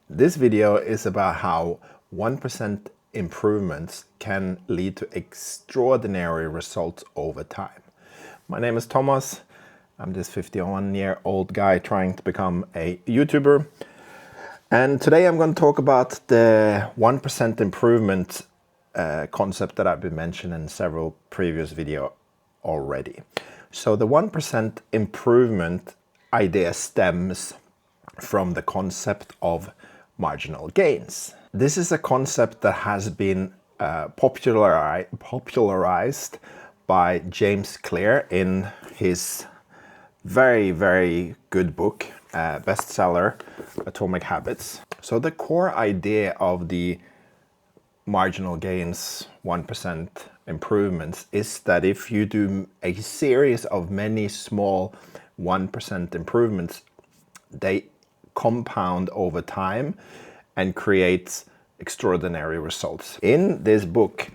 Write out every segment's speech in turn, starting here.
This video is about how 1% improvements can lead to extraordinary results over time. My name is Thomas. I'm this 51-year-old guy trying to become a YouTuber. And today I'm going to talk about the 1% improvement concept that I've been mentioning in several previous videos already. So the 1% improvement idea stems from the concept of marginal gains. This is a concept that has been popularized by James Clear in his very, very good book, bestseller, Atomic Habits. So the core idea of the marginal gains 1% improvements is that if you do a series of many small 1% improvements, they compound over time and create extraordinary results. In this book,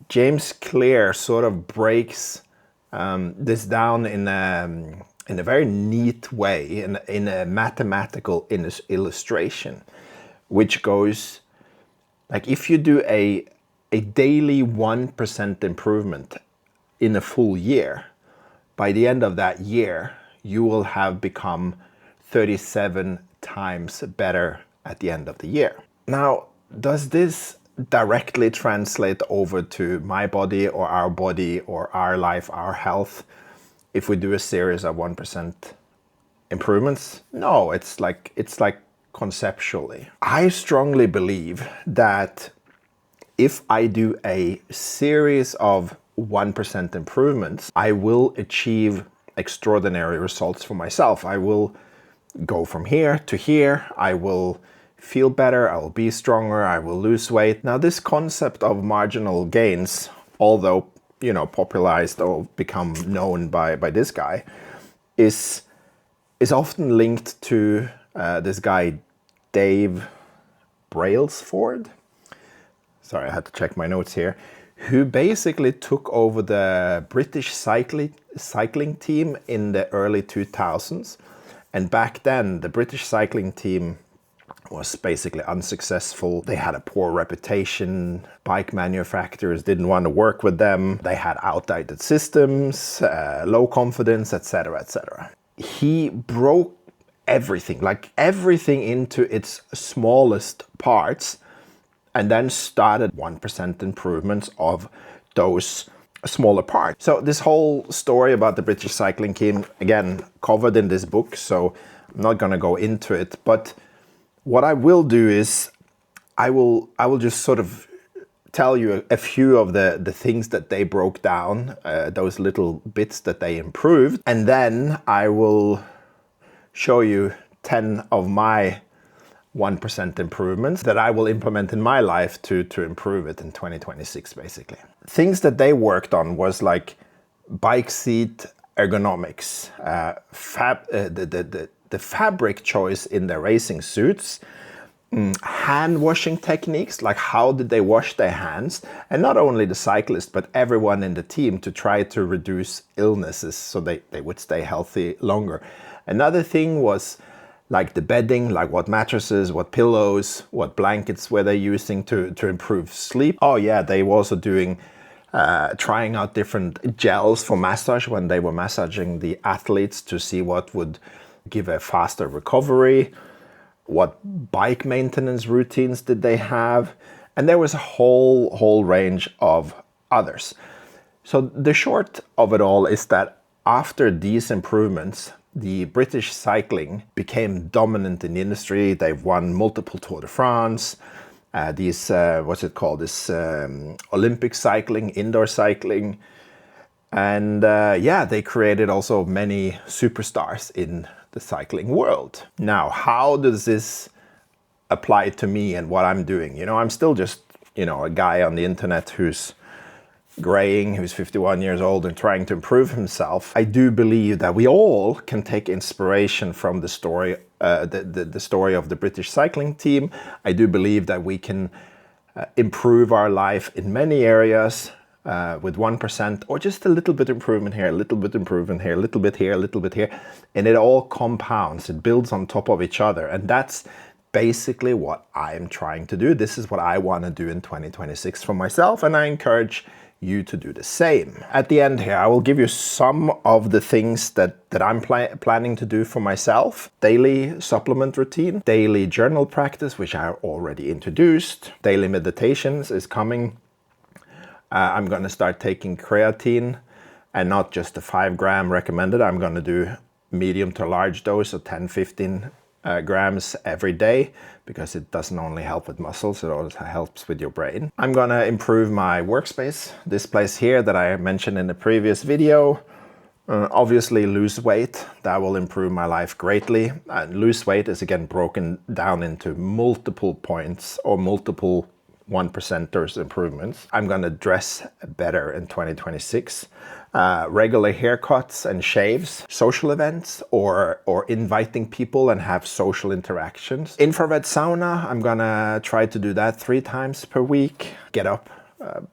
James Clear sort of breaks this down in a very neat way, in a mathematical illustration, which goes like, if you do a daily 1% improvement in a full year, by the end of that year, you will have become 37 times better at the end of the year. Now, does this directly translate over to my body or our life, our health, if we do a series of 1% improvements? No, it's like conceptually. I strongly believe that if I do a series of 1% improvements, I will achieve extraordinary results for myself. I will go from here to here. I will feel better. I will be stronger. I will lose weight. Now, this concept of marginal gains, although, popularized or become known by this guy, is often linked to this guy, Dave Brailsford. Sorry, I had to check my notes here. Who basically took over the British cycling team in the early 2000s. And back then, the British cycling team was basically unsuccessful. They had a poor reputation. Bike manufacturers didn't want to work with them. They had outdated systems, low confidence, etc., etc. He broke everything into its smallest parts and then started 1% improvements of those smaller parts. So this whole story about the British cycling team, again, covered in this book, so I'm not going to go into it. But what I will do is I will just sort of tell you a few of the things that they broke down, those little bits that they improved, and then I will show you 10 of my 1% improvements that I will implement in my life to improve it in 2026, basically. Things that they worked on was like bike seat ergonomics, the fabric choice in their racing suits, hand washing techniques, like how did they wash their hands, and not only the cyclist, but everyone in the team, to try to reduce illnesses so they would stay healthy longer. Another thing was like the bedding, like what mattresses, what pillows, what blankets were they using to improve sleep. Oh yeah, they were also doing, trying out different gels for massage when they were massaging the athletes to see what would give a faster recovery. What bike maintenance routines did they have? And there was a whole range of others. So the short of it all is that after these improvements, the British cycling became dominant in the industry. They've won multiple Tour de France, Olympic cycling, indoor cycling. And they created also many superstars in the cycling world. Now, how does this apply to me and what I'm doing? I'm still just, a guy on the internet who's graying, who's 51 years old and trying to improve himself. I do believe that we all can take inspiration from the story, the story of the British cycling team. I do believe that we can improve our life in many areas with 1%, or just a little bit improvement here, a little bit improvement here, a little bit here, a little bit here, and it all compounds. It builds on top of each other, and that's basically what I'm trying to do. This is what I want to do in 2026 for myself, and I encourage you to do the same. At the end here, I will give you some of the things that I'm planning to do for myself. Daily supplement routine, daily journal practice, which I already introduced. Daily meditations is coming. I'm going to start taking creatine, and not just the 5 gram recommended. I'm going to do medium to large dose of 10-15 grams every day, because it doesn't only help with muscles, it also helps with your brain. I'm gonna improve my workspace. This place here that I mentioned in the previous video. Obviously lose weight, that will improve my life greatly. Lose weight is again broken down into multiple points or multiple 1%ers improvements. I'm gonna dress better in 2026. Regular haircuts and shaves, social events, or inviting people and have social interactions. Infrared sauna, I'm gonna try to do that 3 times per week. Get up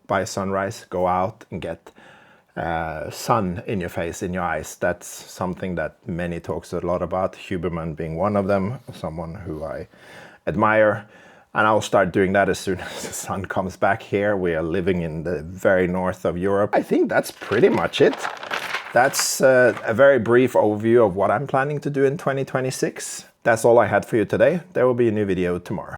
by sunrise, go out and get sun in your face, in your eyes. That's something that many talks a lot about, Huberman being one of them, someone who I admire. And I'll start doing that as soon as the sun comes back here. We are living in the very north of Europe. I think that's pretty much it. That's a very brief overview of what I'm planning to do in 2026. That's all I had for you today. There will be a new video tomorrow.